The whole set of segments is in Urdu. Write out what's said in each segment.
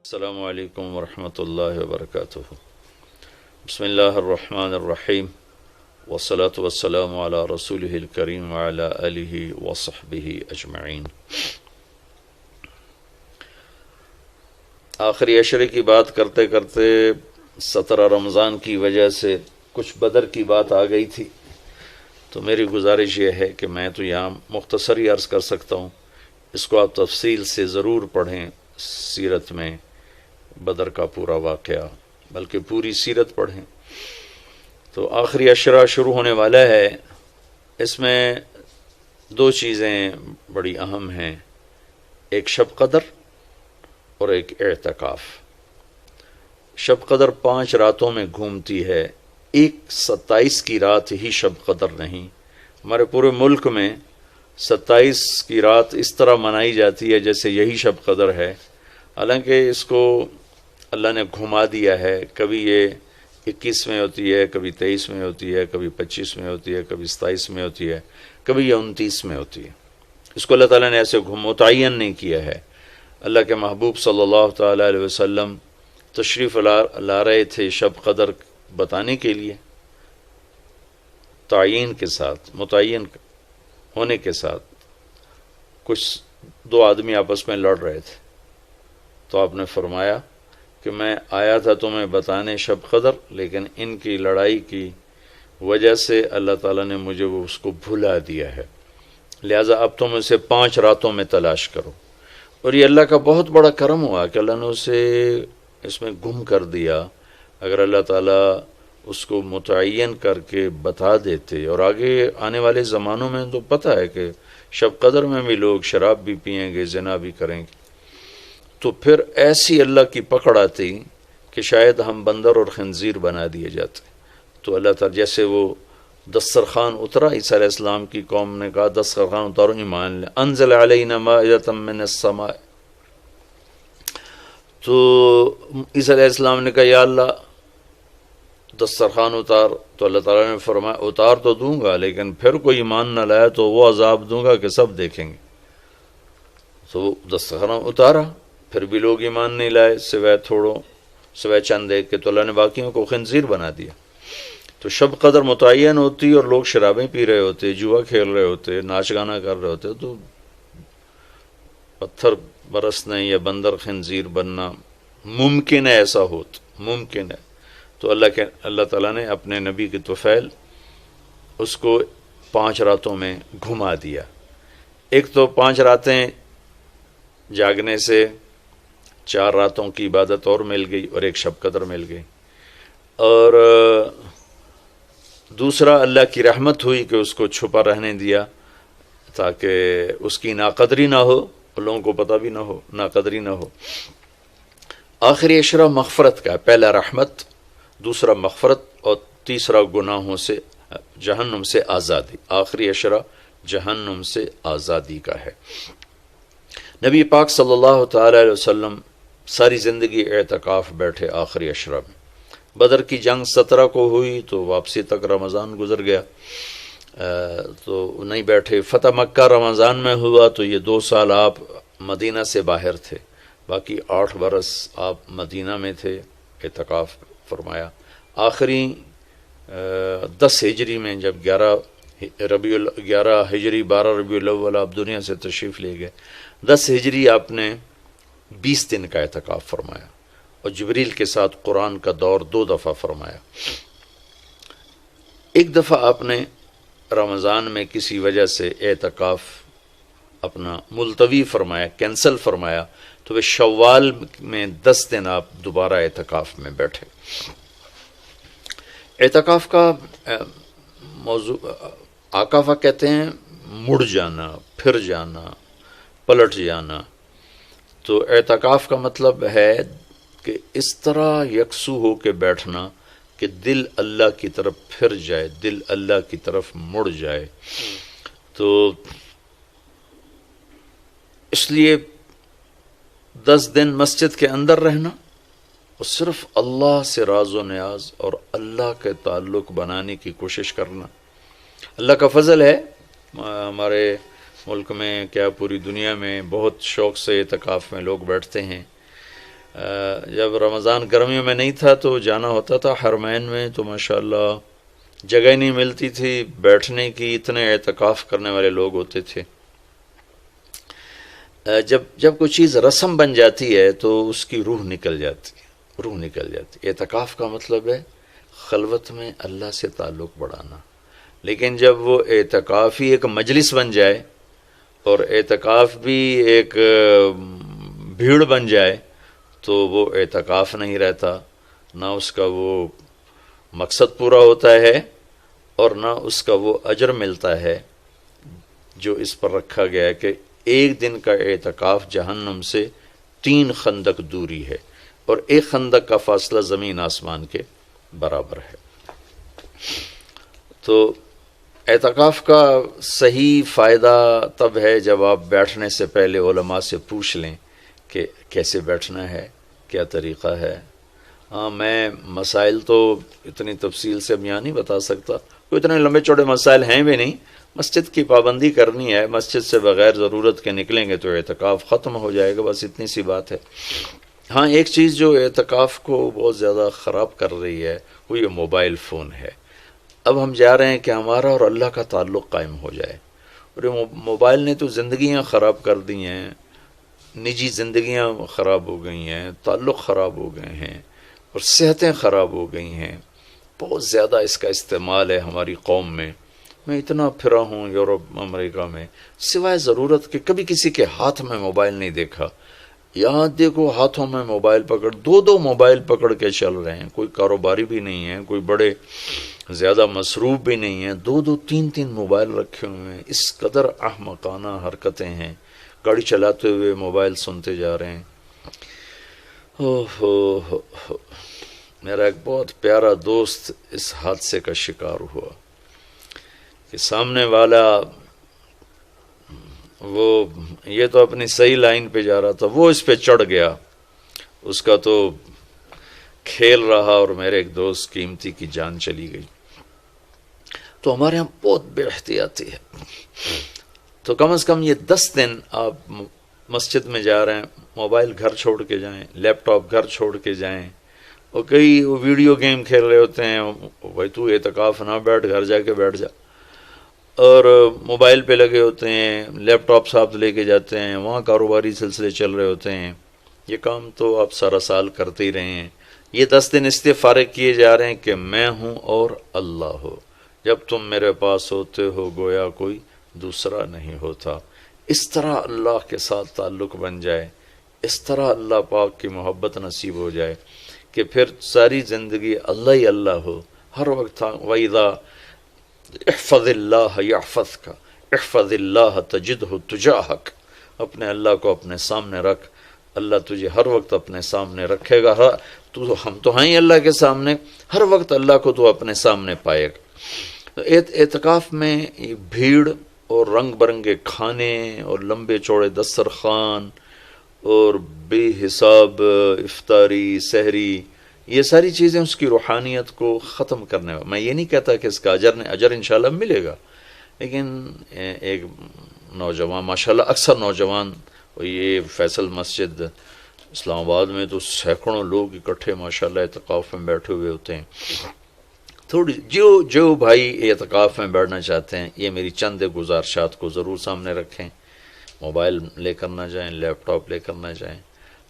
السلام علیکم ورحمۃ اللہ وبرکاتہ۔ بسم اللہ الرحمن الرحیم، والصلاة والسلام علی رسولہ الکریم وعلی آلہ وصحبہ اجمعین۔ آخری عشرے کی بات کرتے کرتے 17 رمضان کی وجہ سے کچھ بدر کی بات آ گئی تھی، تو میری گزارش یہ ہے کہ میں تو یہاں مختصر ہی عرض کر سکتا ہوں، اس کو آپ تفصیل سے ضرور پڑھیں، سیرت میں بدر کا پورا واقعہ، بلکہ پوری سیرت پڑھیں۔ تو آخری عشرہ شروع ہونے والا ہے، اس میں دو چیزیں بڑی اہم ہیں، ایک شب قدر اور ایک اعتکاف۔ شب قدر 5 راتوں میں گھومتی ہے، ایک 27 کی رات ہی شب قدر نہیں۔ ہمارے پورے ملک میں 27 کی رات اس طرح منائی جاتی ہے جیسے یہی شب قدر ہے، حالانکہ اس کو اللہ نے گھما دیا ہے، کبھی یہ 21 میں ہوتی ہے، کبھی 23 میں ہوتی ہے، کبھی 25 میں ہوتی ہے، کبھی 27 میں ہوتی ہے، کبھی یہ 29 میں ہوتی ہے۔ اس کو اللہ تعالیٰ نے ایسے متعین نہیں کیا ہے۔ اللہ کے محبوب صلی اللہ تعالیٰ علیہ وسلم تشریف لا رہے تھے شب قدر بتانے کے لیے، تعین کے ساتھ، متعین ہونے کے ساتھ۔ کچھ 2 آدمی آپس میں لڑ رہے تھے، تو آپ نے فرمایا کہ میں آیا تھا تمہیں بتانے شب قدر، لیکن ان کی لڑائی کی وجہ سے اللہ تعالیٰ نے مجھے اس کو بھلا دیا ہے، لہٰذا اب تم اسے 5 راتوں میں تلاش کرو۔ اور یہ اللہ کا بہت بڑا کرم ہوا کہ اللہ نے اسے اس میں گم کر دیا۔ اگر اللہ تعالیٰ اس کو متعین کر کے بتا دیتے، اور آگے آنے والے زمانوں میں تو پتہ ہے کہ شب قدر میں بھی لوگ شراب بھی پئیں گے، زنا بھی کریں گے، تو پھر ایسی اللہ کی پکڑ آتی کہ شاید ہم بندر اور خنزیر بنا دیے جاتے۔ تو اللہ تعالیٰ جیسے وہ دسترخوان اترا، عیسیٰ علیہ السلام کی قوم نے کہا دسترخوان اتارو ایمان لے، انزل علینا مائدۃ من السماء، تو عیسیٰ علیہ السلام نے کہا یا اللہ دسترخوان اتار، تو اللہ تعالیٰ نے فرمایا اتار تو دوں گا، لیکن پھر کوئی ایمان نہ لایا تو وہ عذاب دوں گا کہ سب دیکھیں گے۔ تو دسترخوان اتارا، پھر بھی لوگ ایمان نہیں لائے، سوائے چند ایک کے، تو اللہ نے باقیوں کو خنزیر بنا دیا۔ تو شب قدر متعین ہوتی اور لوگ شرابیں پی رہے ہوتے، جوا کھیل رہے ہوتے، ناچ گانا کر رہے ہوتے، تو پتھر برسنا یا بندر خنزیر بننا ممکن ہے، ایسا ممکن ہے۔ تو اللہ تعالیٰ نے اپنے نبی کی طفیل اس کو 5 راتوں میں گھما دیا۔ ایک تو 5 راتیں جاگنے سے 4 راتوں کی عبادت اور مل گئی، اور ایک شب قدر مل گئی، اور دوسرا اللہ کی رحمت ہوئی کہ اس کو چھپا رہنے دیا تاکہ اس کی ناقدری نہ ہو، لوگوں کو پتہ بھی نہ ہو، ناقدری نہ ہو۔ آخری عشرہ مغفرت کا، پہلا رحمت، دوسرا مغفرت، اور تیسرا گناہوں سے، جہنم سے آزادی۔ آخری عشرہ جہنم سے آزادی کا ہے۔ نبی پاک صلی اللہ تعالی علیہ وسلم ساری زندگی اعتکاف بیٹھے آخری عشرہ میں۔ بدر کی جنگ 17 کو ہوئی تو واپسی تک رمضان گزر گیا، تو نہیں بیٹھے۔ فتح مکہ رمضان میں ہوا تو یہ 2 سال آپ مدینہ سے باہر تھے، باقی 8 برس آپ مدینہ میں تھے، اعتکاف فرمایا۔ آخری 10 ہجری میں جب 11 ہجری 12 ربیع الاول آپ دنیا سے تشریف لے گئے، 10 ہجری آپ نے 20 دن کا اعتکاف فرمایا، اور جبریل کے ساتھ قرآن کا دور 2 دفعہ فرمایا۔ ایک دفعہ آپ نے رمضان میں کسی وجہ سے اعتکاف اپنا ملتوی فرمایا، کینسل فرمایا، تو وہ شوال میں 10 دن آپ دوبارہ اعتکاف میں بیٹھے۔ اعتکاف کا موضوع آکافہ کہتے ہیں مڑ جانا، پھر جانا، پلٹ جانا۔ تو اعتکاف کا مطلب ہے کہ اس طرح یکسو ہو کے بیٹھنا کہ دل اللہ کی طرف پھر جائے، دل اللہ کی طرف مڑ جائے۔ تو اس لیے 10 دن مسجد کے اندر رہنا اور صرف اللہ سے راز و نیاز اور اللہ کے تعلق بنانے کی کوشش کرنا۔ اللہ کا فضل ہے، ہمارے ملک میں کیا پوری دنیا میں بہت شوق سے اعتکاف میں لوگ بیٹھتے ہیں، جب رمضان گرمیوں میں نہیں تھا تو جانا ہوتا تھا حرمین میں، تو ماشاءاللہ جگہ ہی نہیں ملتی تھی بیٹھنے کی، اتنے اعتکاف کرنے والے لوگ ہوتے تھے۔ جب کوئی چیز رسم بن جاتی ہے تو اس کی روح نکل جاتی ہے، روح نکل جاتی ہے۔ اعتکاف کا مطلب ہے خلوت میں اللہ سے تعلق بڑھانا، لیکن جب وہ اعتکاف ہی ایک مجلس بن جائے اور اعتکاف بھی ایک بھیڑ بن جائے تو وہ اعتکاف نہیں رہتا، نہ اس کا وہ مقصد پورا ہوتا ہے اور نہ اس کا وہ اجر ملتا ہے جو اس پر رکھا گیا ہے کہ ایک دن کا اعتکاف جہنم سے 3 خندق دوری ہے، اور ایک خندق کا فاصلہ زمین آسمان کے برابر ہے۔ تو اعتکاف کا صحیح فائدہ تب ہے جب آپ بیٹھنے سے پہلے علماء سے پوچھ لیں کہ کیسے بیٹھنا ہے، کیا طریقہ ہے۔ ہاں، میں مسائل تو اتنی تفصیل سے اب یہاں نہیں بتا سکتا، کوئی اتنے لمبے چوڑے مسائل ہیں بھی نہیں۔ مسجد کی پابندی کرنی ہے، مسجد سے بغیر ضرورت کے نکلیں گے تو اعتکاف ختم ہو جائے گا، بس اتنی سی بات ہے۔ ہاں، ایک چیز جو اعتکاف کو بہت زیادہ خراب کر رہی ہے وہ یہ موبائل فون ہے۔ اب ہم جا رہے ہیں کہ ہمارا اور اللہ کا تعلق قائم ہو جائے، اور یہ موبائل نے تو زندگیاں خراب کر دی ہیں، نجی زندگیاں خراب ہو گئی ہیں، تعلق خراب ہو گئے ہیں، اور صحتیں خراب ہو گئی ہیں۔ بہت زیادہ اس کا استعمال ہے ہماری قوم میں۔ میں اتنا پھرا ہوں یورپ امریکہ میں، سوائے ضرورت کہ کبھی کسی کے ہاتھ میں موبائل نہیں دیکھا۔ یہاں دیکھو ہاتھوں میں موبائل پکڑ، 2 موبائل پکڑ کے چل رہے ہیں، کوئی کاروباری بھی نہیں ہے، کوئی بڑے زیادہ مصروف بھی نہیں ہیں، 2 3 موبائل رکھے ہوئے ہیں۔ اس قدر احمقانہ حرکتیں ہیں، گاڑی چلاتے ہوئے موبائل سنتے جا رہے ہیں۔ میرا ایک بہت پیارا دوست اس حادثے کا شکار ہوا کہ سامنے والا وہ یہ تو اپنی صحیح لائن پہ جا رہا تھا، وہ اس پہ چڑھ گیا، اس کا تو کھیل رہا اور میرے ایک دوست قیمتی کی جان چلی گئی۔ تو ہمارے یہاں بہت بے احتیاطی ہے۔ تو کم از کم یہ 10 دن آپ مسجد میں جا رہے ہیں، موبائل گھر چھوڑ کے جائیں، لیپ ٹاپ گھر چھوڑ کے جائیں، اور کئی ویڈیو گیم کھیل رہے ہوتے ہیں، بھائی تو اعتکاف نہ بیٹھ، گھر جا کے بیٹھ جا، اور موبائل پہ لگے ہوتے ہیں، لیپ ٹاپ ساتھ لے کے جاتے ہیں، وہاں کاروباری سلسلے چل رہے ہوتے ہیں۔ یہ کام تو آپ سارا سال کرتے ہی رہے ہیں۔ یہ 10 دن اس لیے فارغ کیے جا رہے ہیں کہ میں ہوں اور اللہ ہو، جب تم میرے پاس ہوتے ہو گویا کوئی دوسرا نہیں ہوتا۔ اس طرح اللہ کے ساتھ تعلق بن جائے، اس طرح اللہ پاک کی محبت نصیب ہو جائے کہ پھر ساری زندگی اللہ ہی اللہ ہو، ہر وقت۔ وَإِذَا احفظ اللہ یحفظک، احفظ اللہ تجدہ تجاہک، اپنے اللہ کو اپنے سامنے رکھ، اللہ تجھے ہر وقت اپنے سامنے رکھے گا۔ ہم تو ہیں ہی اللہ کے سامنے، ہر وقت اللہ کو تو اپنے سامنے پائے گا۔ اعتکاف میں بھیڑ اور رنگ برنگے کھانے اور لمبے چوڑے دسترخوان اور بے حساب افطاری سحری، یہ ساری چیزیں اس کی روحانیت کو ختم کرنے میں یہ نہیں کہتا کہ اس کا اجر انشاءاللہ ملے گا، لیکن ایک نوجوان ماشاءاللہ اکثر نوجوان، یہ فیصل مسجد اسلام آباد میں تو سینکڑوں لوگ اکٹھے ماشاءاللہ اعتکاف میں بیٹھے ہوئے ہوتے ہیں۔ تھوڑی جو بھائی اعتکاف میں بیٹھنا چاہتے ہیں، یہ میری چند گزارشات کو ضرور سامنے رکھیں۔ موبائل لے کر نہ جائیں، لیپ ٹاپ لے کر نہ جائیں،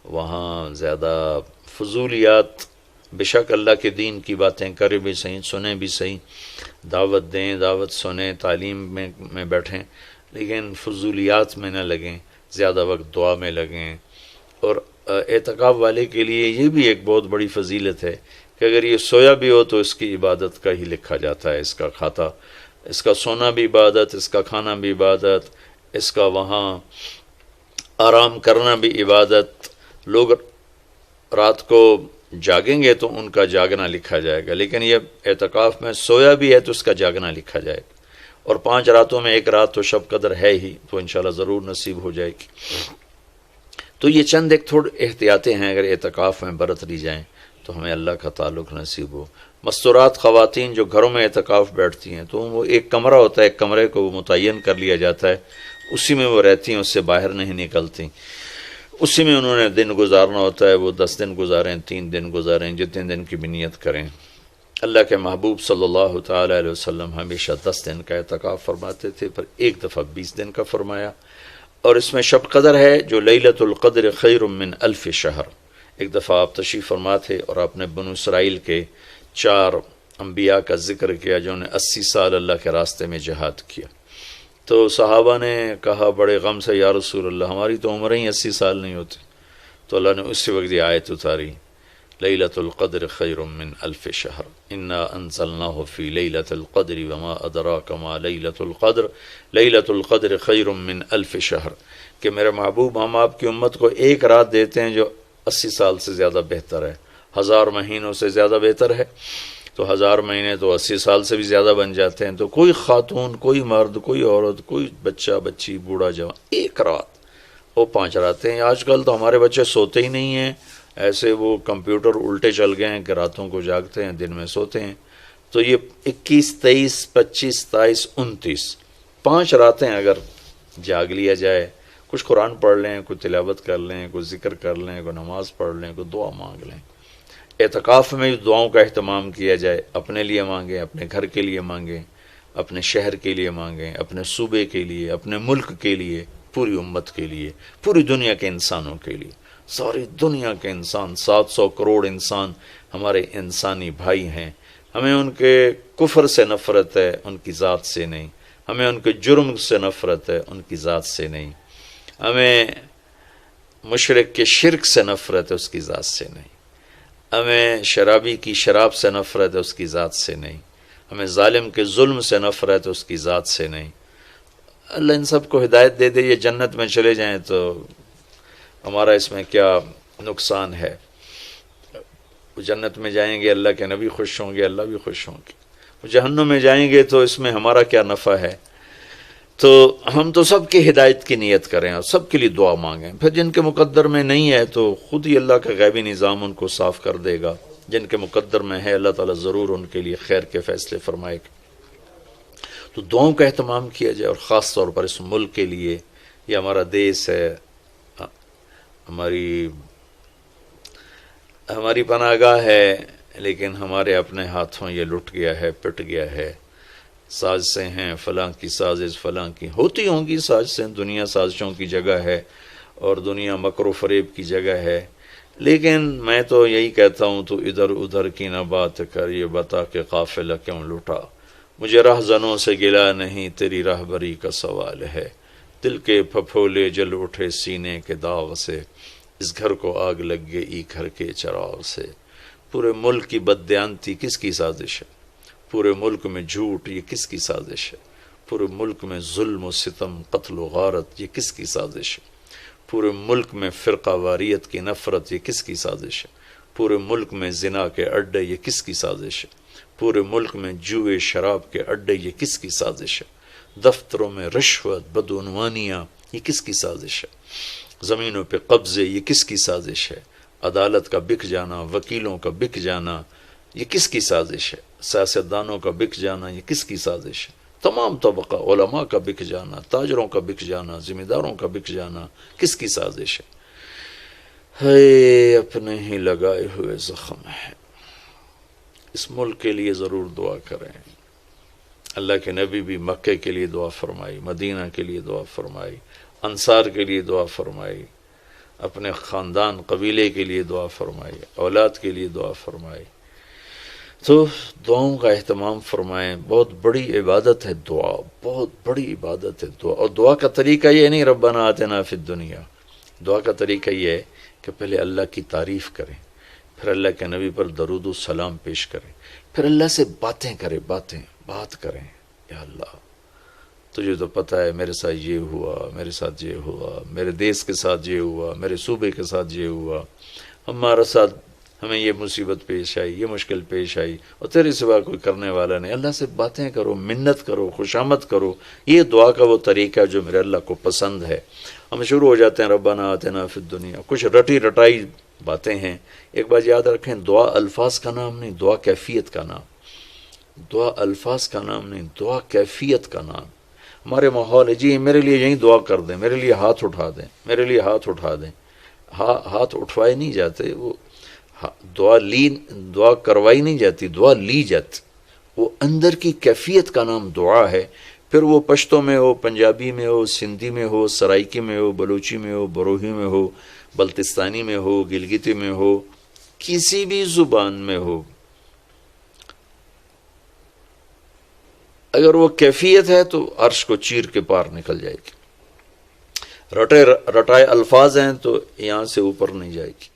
وہاں زیادہ فضولیات، بے شک اللہ کے دین کی باتیں کریں بھی صحیح، سنیں بھی صحیح، دعوت دیں، دعوت سنیں، تعلیم میں بیٹھیں، لیکن فضولیات میں نہ لگیں، زیادہ وقت دعا میں لگیں۔ اور اعتکاف والے کے لیے یہ بھی ایک بہت بڑی فضیلت ہے کہ اگر یہ سویا بھی ہو تو اس کی عبادت کا ہی لکھا جاتا ہے، اس کا کھاتا، اس کا سونا بھی عبادت، اس کا کھانا بھی عبادت، اس کا وہاں آرام کرنا بھی عبادت۔ لوگ رات کو جاگیں گے تو ان کا جاگنا لکھا جائے گا، لیکن یہ اعتکاف میں سویا بھی ہے تو اس کا جاگنا لکھا جائے گا، اور 5 راتوں میں 1 رات تو شب قدر ہے ہی، تو انشاءاللہ ضرور نصیب ہو جائے گی۔ تو یہ چند ایک تھوڑے احتیاطیں ہیں، اگر اعتکاف میں برت لی جائیں تو ہمیں اللہ کا تعلق نصیب ہو۔ مستورات خواتین جو گھروں میں اعتکاف بیٹھتی ہیں تو وہ ایک کمرہ ہوتا ہے، ایک کمرے کو وہ متعین کر لیا جاتا ہے، اسی میں وہ رہتی ہیں، اس سے باہر نہیں نکلتی۔ اسی میں انہوں نے دن گزارنا ہوتا ہے، وہ 10 دن گزاریں، 3 دن گزاریں، جتنے دن کی بھی نیت کریں۔ اللہ کے محبوب صلی اللہ تعالی علیہ وسلم ہمیشہ 10 دن کا اعتکاف فرماتے تھے، پر ایک دفعہ 20 دن کا فرمایا، اور اس میں شب قدر ہے جو لیلۃ القدر خیر من الف شہر۔ ایک دفعہ آپ تشریف فرما تھے اور آپ نے بنو اسرائیل کے 4 انبیاء کا ذکر کیا جنہوں نے 80 سال اللہ کے راستے میں جہاد کیا، تو صحابہ نے کہا بڑے غم سے، یا رسول اللہ ہماری تو عمریں ہی 80 سال نہیں ہوتی، تو اللہ نے اسی وقت یہ آیت اتاری، لیلۃ القدر خیر من الف شہر انا انزلناہ فی لیلۃ القدر وما ادراک ما لیلۃ القدر لیلۃ القدر خیر من الف شہر، کہ میرے محبوب ہم آپ کی امت کو ایک رات دیتے ہیں جو 80 سال سے زیادہ بہتر ہے، 1000 مہینوں سے زیادہ بہتر ہے، تو 1000 مہینے تو 80 سال سے بھی زیادہ بن جاتے ہیں۔ تو کوئی خاتون، کوئی مرد، کوئی عورت، کوئی بچہ بچی، بوڑھا جوان، ایک رات، وہ 5 راتیں ہیں۔ آج کل تو ہمارے بچے سوتے ہی نہیں ہیں، ایسے وہ کمپیوٹر الٹے چل گئے ہیں کہ راتوں کو جاگتے ہیں، دن میں سوتے ہیں۔ تو یہ 21، 23، 25، 27، 29 5 راتیں اگر جاگ لیا جائے، کچھ قرآن پڑھ لیں، کوئی تلاوت کر لیں، کوئی ذکر کر لیں، کوئی نماز پڑھ لیں، کوئی دعا مانگ لیں، اعتکاف میں دعاؤں کا اہتمام کیا جائے، اپنے لیے مانگیں، اپنے گھر کے لیے مانگیں، اپنے شہر کے لیے مانگیں، اپنے صوبے کے لیے، اپنے ملک کے لیے، پوری امت کے لیے، پوری دنیا کے انسانوں کے لیے۔ ساری دنیا کے انسان، 700 کروڑ انسان ہمارے انسانی بھائی ہیں، ہمیں ان کے کفر سے نفرت ہے، ان کی ذات سے نہیں، ہمیں ان کے جرم سے نفرت ہے، ان کی ذات سے نہیں، ہمیں مشرک کے شرک سے نفرت ہے، اس کی ذات سے نہیں، ہمیں شرابی کی شراب سے نفرت ہے، اس کی ذات سے نہیں، ہمیں ظالم کے ظلم سے نفرت ہے، اس کی ذات سے نہیں۔ اللہ ان سب کو ہدایت دے دے، یہ جنت میں چلے جائیں تو ہمارا اس میں کیا نقصان ہے؟ وہ جنت میں جائیں گے، اللہ کے نبی خوش ہوں گے، اللہ بھی خوش ہوں گے۔ وہ جہنم میں جائیں گے تو اس میں ہمارا کیا نفع ہے؟ تو ہم تو سب کی ہدایت کی نیت کریں اور سب کے لیے دعا مانگیں، پھر جن کے مقدر میں نہیں ہے تو خود ہی اللہ کا غیبی نظام ان کو صاف کر دے گا، جن کے مقدر میں ہے اللہ تعالیٰ ضرور ان کے لیے خیر کے فیصلے فرمائے گا۔ تو دعاؤں کا اہتمام کیا جائے، اور خاص طور پر اس ملک کے لیے، یہ ہمارا دیس ہے، ہماری پناہ گاہ ہے، لیکن ہمارے اپنے ہاتھوں یہ لٹ گیا ہے، پٹ گیا ہے۔ سازشیں ہیں، فلاں کی سازش، فلاں کی ہوتی ہوں گی سازشیں، دنیا سازشوں کی جگہ ہے اور دنیا مکر و فریب کی جگہ ہے، لیکن میں تو یہی کہتا ہوں تو ادھر ادھر کی نہ بات کر، یہ بتا کہ قافلہ کیوں لٹا، مجھے رہزنوں سے گلا نہیں، تیری راہبری کا سوال ہے، دل کے پھپھولے جل اٹھے سینے کے داغ سے، اس گھر کو آگ لگ گئی گھر کے چراغ سے۔ پورے ملک کی بددیانتی کس کی سازش ہے؟ پورے ملک میں جھوٹ، یہ کس کی سازش ہے؟ پورے ملک میں ظلم و ستم، قتل و غارت، یہ کس کی سازش ہے؟ پورے ملک میں فرقہ واریت کی نفرت، یہ کس کی سازش ہے؟ پورے ملک میں زنا کے اڈے، یہ کس کی سازش ہے؟ پورے ملک میں جوئے شراب کے اڈے، یہ کس کی سازش ہے؟ دفتروں میں رشوت، بدعنوانیاں، یہ کس کی سازش ہے؟ زمینوں پہ قبضے، یہ کس کی سازش ہے؟ عدالت کا بک جانا، وکیلوں کا بک جانا، یہ کس کی سازش ہے؟ سیاستدانوں کا بک جانا، یہ کس کی سازش ہے؟ تمام طبقہ، علماء کا بک جانا، تاجروں کا بک جانا، ذمہ داروں کا بک جانا، کس کی سازش ہے؟ ہے اپنے ہی لگائے ہوئے زخم ہے۔ اس ملک کے لیے ضرور دعا کریں۔ اللہ کے نبی بھی مکے کے لیے دعا فرمائی، مدینہ کے لیے دعا فرمائی، انصار کے لیے دعا فرمائی، اپنے خاندان قبیلے کے لیے دعا فرمائی، اولاد کے لیے دعا فرمائی۔ تو دعاؤں کا اہتمام فرمائیں، بہت بڑی عبادت ہے دعا، بہت بڑی عبادت ہے دعا۔ اور دعا کا طریقہ یہ نہیں ربنا آتنا فی الدنیا، دعا کا طریقہ یہ ہے کہ پہلے اللہ کی تعریف کریں، پھر اللہ کے نبی پر درود و سلام پیش کریں، پھر اللہ سے باتیں کریں، بات کریں، یا اللہ تجھے تو پتہ ہے میرے ساتھ یہ ہوا، میرے ساتھ یہ ہوا، میرے دیس کے ساتھ یہ ہوا، میرے صوبے کے ساتھ یہ ہوا، ہمارا ساتھ ہمیں یہ مصیبت پیش آئی، یہ مشکل پیش آئی، اور تیرے سوا کوئی کرنے والا نہیں۔ اللہ سے باتیں کرو، منت کرو، خوشامد کرو۔ یہ دعا کا وہ طریقہ جو میرے اللہ کو پسند ہے۔ ہم شروع ہو جاتے ہیں ربنا آتنا فی الدنیا، کچھ رٹی رٹائی باتیں ہیں۔ ایک بات یاد رکھیں، دعا الفاظ کا نام نہیں، دعا کیفیت کا نام، دعا الفاظ کا نام نہیں، دعا کیفیت کا نام۔ ہمارے ماحول ہے جی میرے لیے یہیں دعا کر دیں، میرے لیے ہاتھ اٹھا دیں، میرے لیے ہاتھ اٹھا دیں، ہاتھ اٹھوائے نہیں جاتے، وہ دعا کروائی نہیں جاتی، دعا لی جاتی، وہ اندر کی کیفیت کا نام دعا ہے۔ پھر وہ پشتو میں ہو، پنجابی میں ہو، سندھی میں ہو، سرائکی میں ہو، بلوچی میں ہو، بروہی میں ہو، بلتستانی میں ہو، گلگتی میں ہو، کسی بھی زبان میں ہو، اگر وہ کیفیت ہے تو عرش کو چیر کے پار نکل جائے گی۔ رٹائے الفاظ ہیں تو یہاں سے اوپر نہیں جائے گی۔